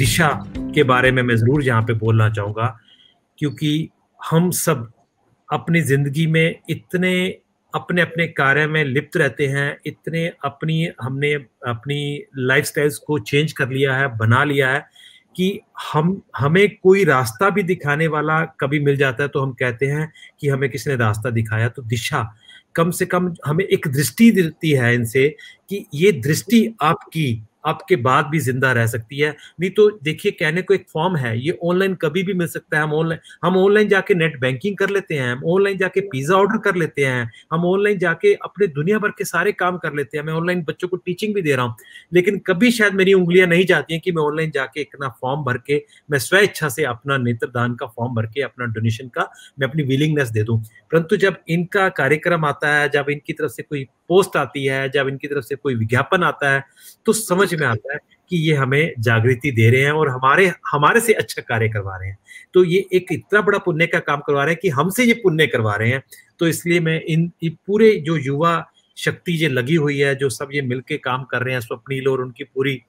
दिशा के बारे में मैं ज़रूर यहाँ पे बोलना चाहूँगा, क्योंकि हम सब अपनी ज़िंदगी में इतने अपने-अपने कार्य में लिप्त रहते हैं, इतने हमने अपनी लाइफ़स्टाइल्स को चेंज कर लिया है, बना लिया है कि हमें कोई रास्ता भी दिखाने वाला कभी मिल जाता है, तो हम कहते हैं कि हमें किसी ने रास्ता दिखाया। तो दिशा कम से कम हमें एक दृष्टि देती है इनसे कि ये दृष्टि आपके बाद भी ज़िंदा रह सकती है। नहीं तो देखिए, कहने को एक फ़ॉर्म है, ये ऑनलाइन कभी भी मिल सकता है। हम ऑनलाइन जाके नेट बैंकिंग कर लेते हैं, हम ऑनलाइन जाके पिज़्ज़ा ऑर्डर कर लेते हैं, हम ऑनलाइन जाके अपने दुनिया भर के सारे काम कर लेते हैं। मैं ऑनलाइन बच्चों को टीचिंग भी दे रहा हूँ। लेकिन कभी शायद मेरी उँगलियाँ नहीं जाती हैं कि मैं ऑनलाइन जाके इतना फ़ॉर्म भर के, मैं स्व इच्छा से अपना नेत्रदान का फ़ॉर्म भर के, अपना डोनेशन का मैं अपनी विलिंगनेस दे दूँ। परंतु जब इनका कार्यक्रम आता है, जब इनकी तरफ से कोई पोस्ट आती है, जब इनकी तरफ से कोई विज्ञापन आता है, तो समझ में आता है कि ये हमें जागृति दे रहे हैं और हमारे हमारे से अच्छा कार्य करवा रहे हैं। तो ये एक इतना बड़ा पुण्य का काम करवा रहे हैं कि हमसे ये पुण्य करवा रहे हैं। तो इसलिए मैं ये पूरे जो युवा शक्ति ये लगी हुई है, जो सब ये मिलके काम कर रहे हैं, स्वप्निल और उनकी पूरी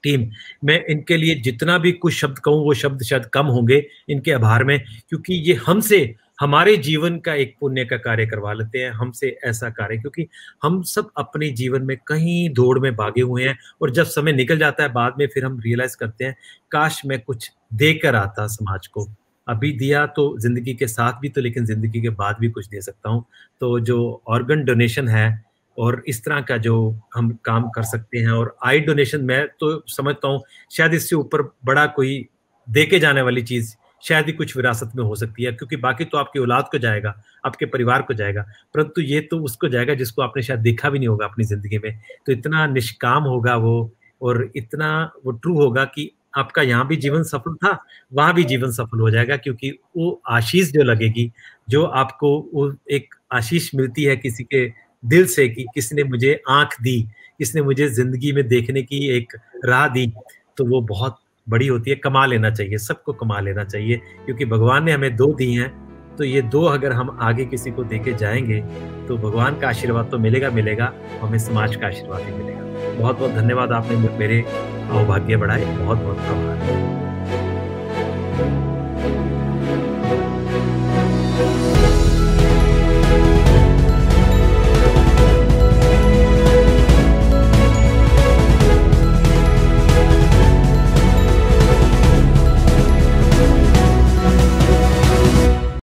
टीम, मैं इनके लिए जितना भी कुछ शब्द कहूँ, वो शब्द शायद कम होंगे इनके आभार में, क्योंकि ये हमसे हमारे जीवन का एक पुण्य का कार्य करवा लेते हैं, हमसे ऐसा कार्य, क्योंकि हम सब अपने जीवन में कहीं दौड़ में भागे हुए हैं और जब समय निकल जाता है बाद में फिर हम रियलाइज़ करते हैं, काश मैं कुछ देकर आता समाज को। अभी दिया तो ज़िंदगी के साथ भी तो, लेकिन ज़िंदगी के बाद भी कुछ दे सकता हूँ। तो जो ऑर्गन डोनेशन है और इस तरह का जो हम काम कर सकते हैं, और आई डोनेशन, मैं तो समझता हूँ शायद इससे ऊपर बड़ा कोई देके जाने वाली चीज़ शायद ही कुछ विरासत में हो सकती है, क्योंकि बाकी तो आपकी औलाद को जाएगा, आपके परिवार को जाएगा, परंतु ये तो उसको जाएगा जिसको आपने शायद देखा भी नहीं होगा अपनी ज़िंदगी में। तो इतना निष्काम होगा वो, और इतना वो ट्रू होगा कि आपका यहाँ भी जीवन सफल था, वहाँ भी जीवन सफल हो जाएगा, क्योंकि वो आशीष जो लगेगी, जो आपको वो एक आशीष मिलती है किसी के दिल से कि किसी ने मुझे आँख दी, किसी ने मुझे ज़िंदगी में देखने की एक राह दी, तो वो बहुत बड़ी होती है। कमा लेना चाहिए, सबको कमा लेना चाहिए, क्योंकि भगवान ने हमें 2 दी हैं, तो ये 2 अगर हम आगे किसी को देके जाएँगे, तो भगवान का आशीर्वाद तो मिलेगा, मिलेगा, हमें समाज का आशीर्वाद भी मिलेगा। बहुत-बहुत धन्यवाद, आपने मेरे अहोभाग्य बढ़ाए। बहुत-बहुत आभार।